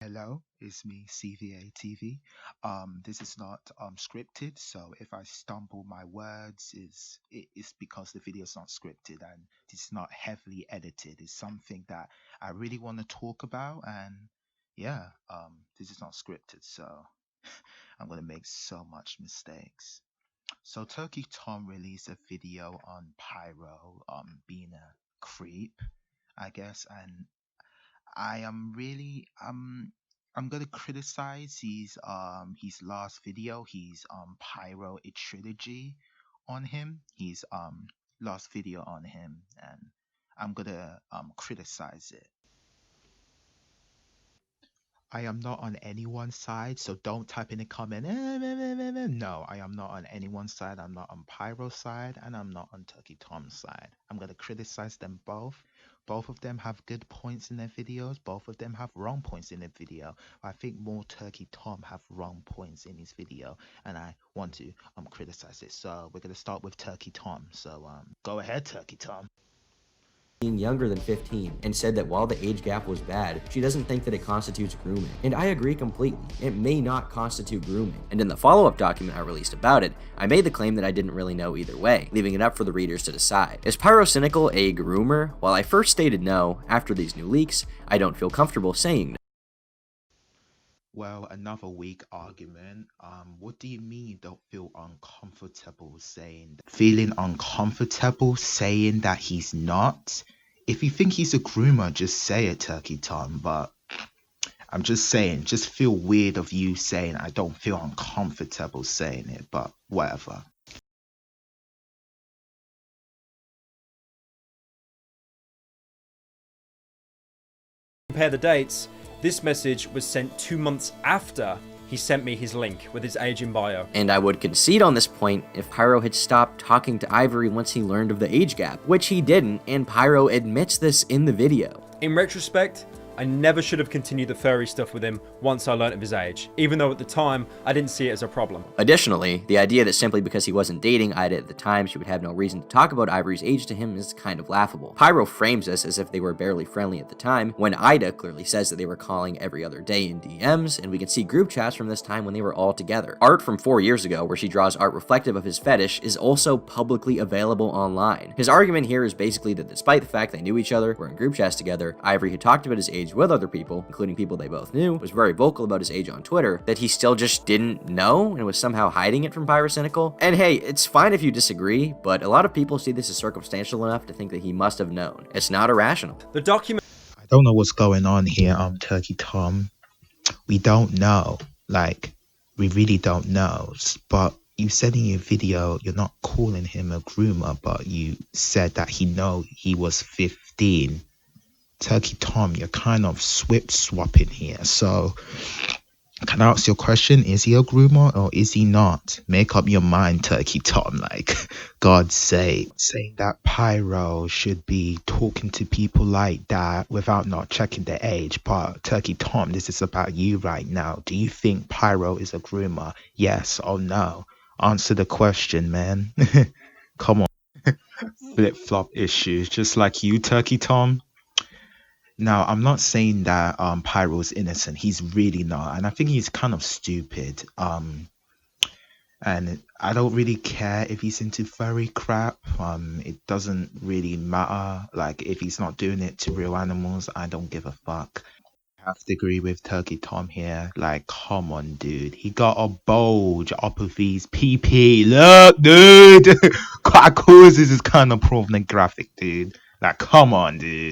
Hello, it's me, CVA TV. This is not scripted, so if I stumble my words, it's because the video is not scripted and it's not heavily edited. It's something that I really want to talk about, and yeah, this is not scripted, so I'm gonna make so much mistakes. So Turkey Tom released a video on Pyro, being a creep, I guess, and I am really I'm gonna criticize his last video, his Pyro a trilogy on him, his last video on him, and I'm gonna criticize it. I am not on anyone's side, so don't type in the comment. No, I am not on anyone's side. I'm not on Pyro's side, and I'm not on Turkey Tom's side. I'm gonna criticize them both. Both of them have good points in their videos. Both of them have wrong points in their video. I think more Turkey Tom have wrong points in his video, and I want to criticize it. So we're gonna start with Turkey Tom. So go ahead, Turkey Tom. Being younger than 15, and said that while the age gap was bad, she doesn't think that it constitutes grooming. And I agree completely. It may not constitute grooming. And in the follow-up document I released about it, I made the claim that I didn't really know either way, leaving it up for the readers to decide. Is Pyrocynical a groomer? While I first stated no, after these new leaks, I don't feel comfortable saying no. Well, another weak argument. What do you mean you don't feel uncomfortable saying that? Feeling uncomfortable saying that he's not? If you think he's a groomer, just say it, Turkey Tom. But I'm just saying, just feel weird of you saying I don't feel uncomfortable saying it, but whatever. Compare the dates, this message was sent 2 months after he sent me his link with his age in bio. And I would concede on this point if Pyro had stopped talking to Ivory once he learned of the age gap, which he didn't, and Pyro admits this in the video. In retrospect, I never should have continued the furry stuff with him once I learnt of his age, even though at the time, I didn't see it as a problem. Additionally, the idea that simply because he wasn't dating Ida at the time, she would have no reason to talk about Ivory's age to him is kind of laughable. Pyro frames this as if they were barely friendly at the time, when Ida clearly says that they were calling every other day in DMs, and we can see group chats from this time when they were all together. Art from 4 years ago, where she draws art reflective of his fetish, is also publicly available online. His argument here is basically that despite the fact they knew each other, were in group chats together, Ivory had talked about his age with other people, including people they both knew, was very vocal about his age on Twitter, that he still just didn't know and was somehow hiding it from Pyrocynical. And hey, it's fine if you disagree, but a lot of people see this as circumstantial enough to think that he must have known. It's not irrational. The document. I don't know what's going on here, Turkey Tom. We don't know. Like, we really don't know. But you said in your video you're not calling him a groomer, but you said that he was 15. Turkey Tom, you're kind of swapping here. So can I ask your question? Is he a groomer or is he not? Make up your mind, Turkey Tom. Like, God's sake. Saying that Pyro should be talking to people like that without not checking their age. But Turkey Tom, this is about you right now. Do you think Pyro is a groomer? Yes or no? Answer the question, man. Come on. Flip-flop issues, just like you, Turkey Tom. Now, I'm not saying that Pyro's innocent. He's really not. And I think he's kind of stupid. And I don't really care if he's into furry crap. It doesn't really matter. Like, if he's not doing it to real animals, I don't give a fuck. I have to agree with Turkey Tom here. Like, come on, dude. He got a bulge up of his PP. Look, dude. Quite cool. This is kind of pornographic, dude. Like, come on, dude.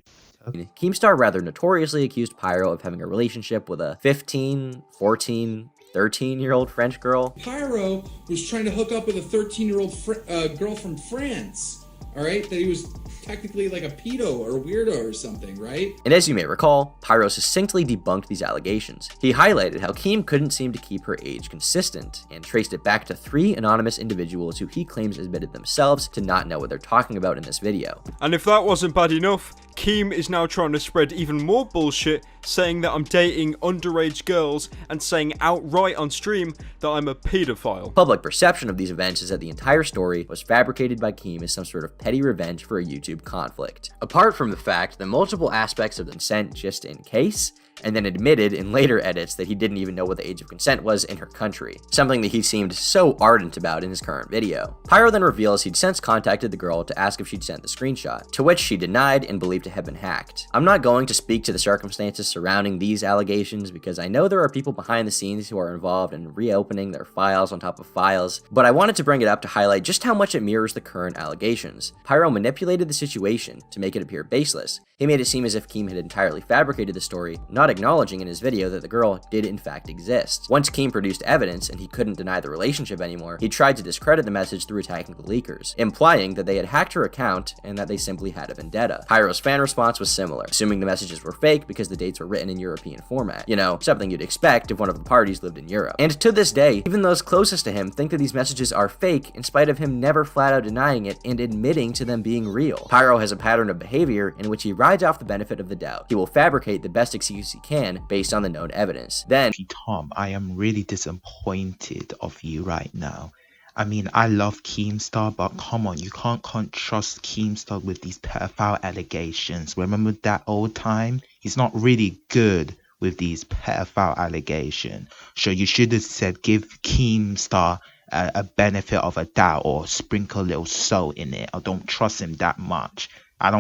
Keemstar rather notoriously accused Pyro of having a relationship with a 15, 14, 13-year-old French girl. Pyro was trying to hook up with a 13-year-old girl from France, all right? That he was technically like a pedo or a weirdo or something, right? And as you may recall, Pyro succinctly debunked these allegations. He highlighted how Keem couldn't seem to keep her age consistent, and traced it back to 3 anonymous individuals who he claims admitted themselves to not know what they're talking about in this video. And if that wasn't bad enough, Keem is now trying to spread even more bullshit, saying that I'm dating underage girls and saying outright on stream that I'm a pedophile. Public perception of these events is that the entire story was fabricated by Keem as some sort of petty revenge for a YouTube conflict. Apart from the fact that multiple aspects of the consent just in case, and then admitted in later edits that he didn't even know what the age of consent was in her country, something that he seemed so ardent about in his current video. Pyro then reveals he'd since contacted the girl to ask if she'd sent the screenshot, to which she denied and believed to have been hacked. I'm not going to speak to the circumstances surrounding these allegations because I know there are people behind the scenes who are involved in reopening their files on top of files, but I wanted to bring it up to highlight just how much it mirrors the current allegations. Pyro manipulated the situation to make it appear baseless. He made it seem as if Keem had entirely fabricated the story, not acknowledging in his video that the girl did in fact exist. Once Keem produced evidence and he couldn't deny the relationship anymore, he tried to discredit the message through attacking the leakers, implying that they had hacked her account and that they simply had a vendetta. Pyro's fan response was similar, assuming the messages were fake because the dates were written in European format. You know, something you'd expect if one of the parties lived in Europe. And to this day, even those closest to him think that these messages are fake in spite of him never flat out denying it and admitting to them being real. Pyro has a pattern of behavior in which he rides off the benefit of the doubt. He will fabricate the best excuse he can based on the known evidence. Then, Tom, I am really disappointed of you right now. I mean, I love Keemstar, but come on, you can't trust Keemstar with these pedophile allegations. Remember that old time? He's not really good with these pedophile allegations. So you should have said give Keemstar a benefit of a doubt or sprinkle a little salt in it. I don't trust him that much. I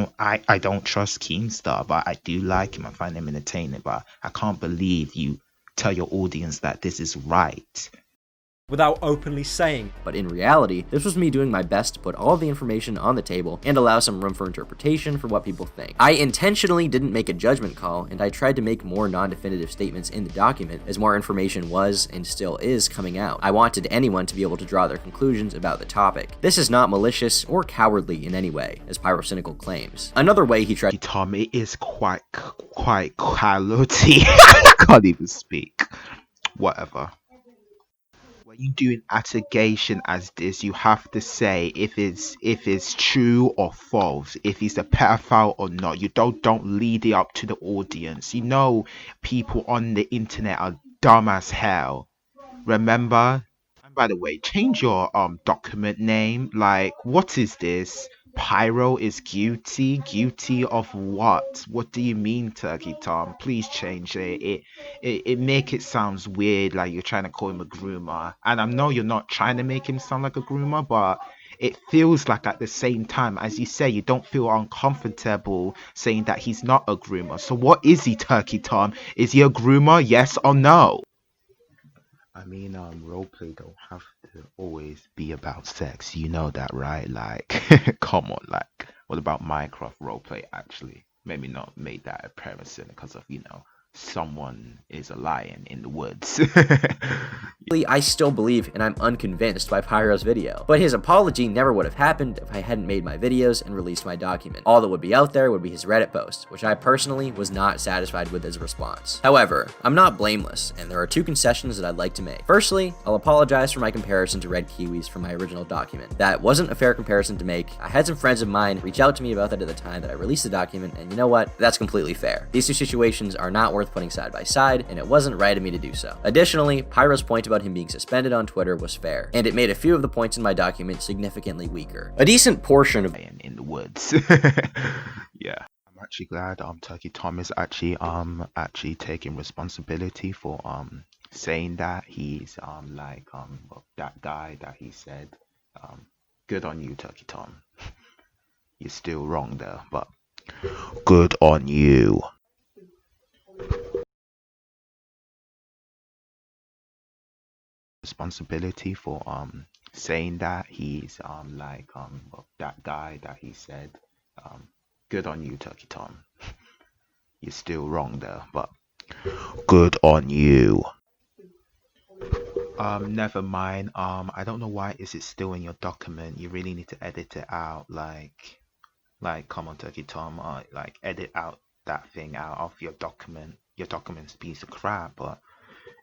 don't trust Keemstar, but I do like him. I find him entertaining, but I can't believe you tell your audience that this is right. Without openly saying. But in reality, this was me doing my best to put all of the information on the table and allow some room for interpretation for what people think. I intentionally didn't make a judgment call, and I tried to make more non-definitive statements in the document as more information was and still is coming out. I wanted anyone to be able to draw their conclusions about the topic. This is not malicious or cowardly in any way, as Pyrocynical claims. Another way he tried— Tom, it is quite cowardly. I can't even speak. Whatever. When you do an allegation as this, you have to say if it's true or false, if he's a pedophile or not. You don't lead it up to the audience. You know, people on the internet are dumb as hell. Remember? And by the way, change your document name. Like, what is this? Pyro is guilty? Guilty of what? What do you mean, Turkey Tom? Please change it. It make it sounds weird, like you're trying to call him a groomer. And I know you're not trying to make him sound like a groomer, but it feels like at the same time, as you say, you don't feel uncomfortable saying that he's not a groomer. So what is he, Turkey Tom? Is he a groomer? Yes or no? I mean, roleplay don't have to always be about sex. You know that, right? Like, come on, like, what about Minecraft roleplay, actually? Maybe not made that appearance because of, someone is a lion in the woods. I still believe and I'm unconvinced by Pyro's video, but his apology never would have happened if I hadn't made my videos and released my document. All that would be out there would be his Reddit post, which I personally was not satisfied with his response. However, I'm not blameless, and there are two concessions that I'd like to make. Firstly, I'll apologize for my comparison to red kiwis from my original document. That wasn't a fair comparison to make. I had some friends of mine reach out to me about that at the time that I released the document, and you know what? That's completely fair. These two situations are not worth putting side by side, and it wasn't right of me to do so. Additionally, Pyro's point about him being suspended on Twitter was fair, and it made a few of the points in my document significantly weaker. A decent portion of in the woods. Yeah. I'm actually glad Turkey Tom is actually taking responsibility for saying that he's that guy that he said. Good on you, Turkey Tom. You're still wrong there, but good on you. Responsibility for saying that he's that guy that he said. Good on you, Turkey Tom. You're still wrong there, but good on you. Never mind. I don't know why is it still in your document. You really need to edit it out. Like come on, Turkey Tom. Edit out that thing out of your document. Your document's a piece of crap, but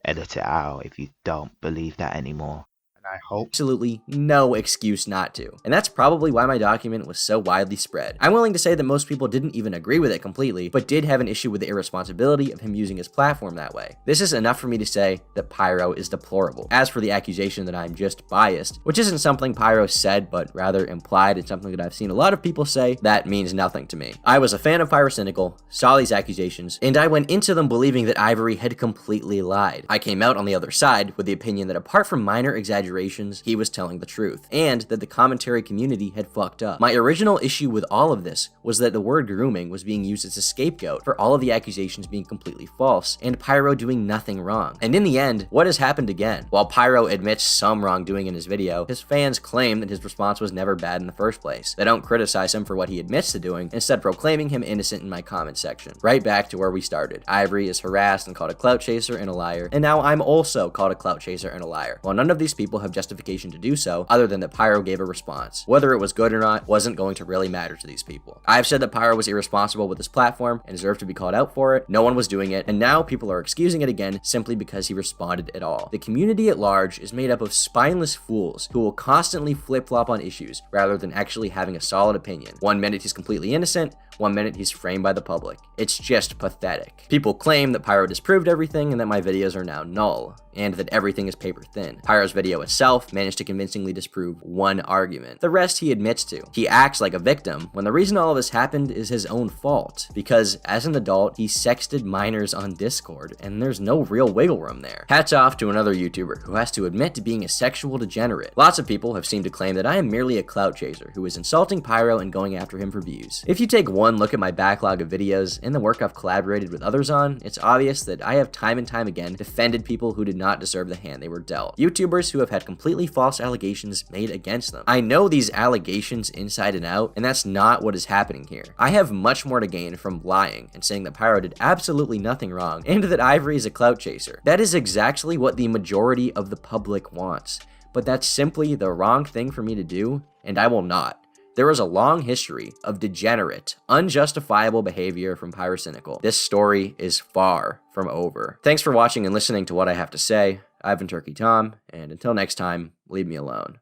edit it out if you don't believe that anymore. And I hope. Absolutely no excuse not to. And that's probably why my document was so widely spread. I'm willing to say that most people didn't even agree with it completely, but did have an issue with the irresponsibility of him using his platform that way. This is enough for me to say that Pyro is deplorable. As for the accusation that I'm just biased, which isn't something Pyro said, but rather implied, it's something that I've seen a lot of people say, that means nothing to me. I was a fan of Pyrocynical, saw these accusations, and I went into them believing that Ivory had completely lied. I came out on the other side with the opinion that apart from minor exaggerations, he was telling the truth, and that the commentary community had fucked up. My original issue with all of this was that the word grooming was being used as a scapegoat for all of the accusations being completely false, and Pyro doing nothing wrong. And in the end, what has happened again? While Pyro admits some wrongdoing in his video, his fans claim that his response was never bad in the first place. They don't criticize him for what he admits to doing, instead proclaiming him innocent in my comment section. Right back to where we started. Ivory is harassed and called a clout chaser and a liar, and now I'm also called a clout chaser and a liar. While none of these people have justification to do so, other than that Pyro gave a response. Whether it was good or not wasn't going to really matter to these people. I've said that Pyro was irresponsible with his platform and deserved to be called out for it. No one was doing it, and now people are excusing it again simply because he responded at all. The community at large is made up of spineless fools who will constantly flip-flop on issues rather than actually having a solid opinion. One minute he's completely innocent, one minute he's framed by the public. It's just pathetic. People claim that Pyro disproved everything and that my videos are now null, and that everything is paper thin. Pyro's video itself managed to convincingly disprove one argument. The rest he admits to. He acts like a victim when the reason all of this happened is his own fault, because as an adult, he sexted minors on Discord, and there's no real wiggle room there. Hats off to another YouTuber who has to admit to being a sexual degenerate. Lots of people have seemed to claim that I am merely a clout chaser who is insulting Pyro and going after him for views. If you take one look at my backlog of videos and the work I've collaborated with others on, it's obvious that I have time and time again defended people who did not deserve the hand they were dealt. YouTubers who have had completely false allegations made against them. I know these allegations inside and out, and that's not what is happening here. I have much more to gain from lying and saying that Pyro did absolutely nothing wrong and that Ivory is a clout chaser. That is exactly what the majority of the public wants, but that's simply the wrong thing for me to do, and I will not. There is a long history of degenerate, unjustifiable behavior from Pyrocynical. This story is far from over. Thanks for watching and listening to what I have to say. I've been Turkey Tom, and until next time, leave me alone.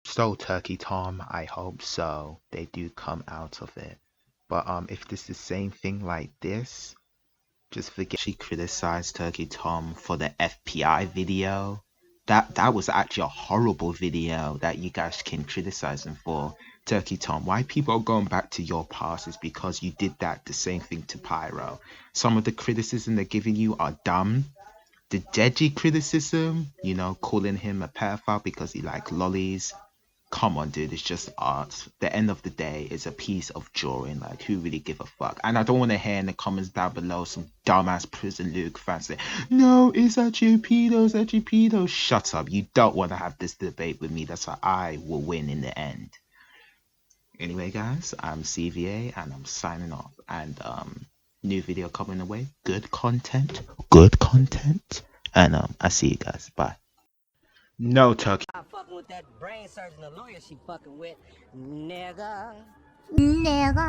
So, Turkey Tom, I hope so. They do come out of it. But if this is the same thing like this, just forget she criticized Turkey Tom for the FPI video. That was actually a horrible video that you guys can criticize him for. Turkey Tom, why people are going back to your past is because you did the same thing to Pyro. Some of the criticism they're giving you are dumb. The Deji criticism, you know, calling him a pedophile because he likes lollies. Come on, dude, it's just art. The end of the day is a piece of drawing. Like, who really give a fuck? And I don't want to hear in the comments down below some dumbass Prison Luke fans say, no, it's actually pedo, it's actually pedo. Shut up. You don't want to have this debate with me. That's why I will win in the end. Anyway, guys, I'm CVA and I'm signing off. And new video coming away. Good content. Good content. And I see you guys. Bye. No, Turkey. I'm fucking with that brain surgeon, the lawyer she fucking with, nigga. Nigga.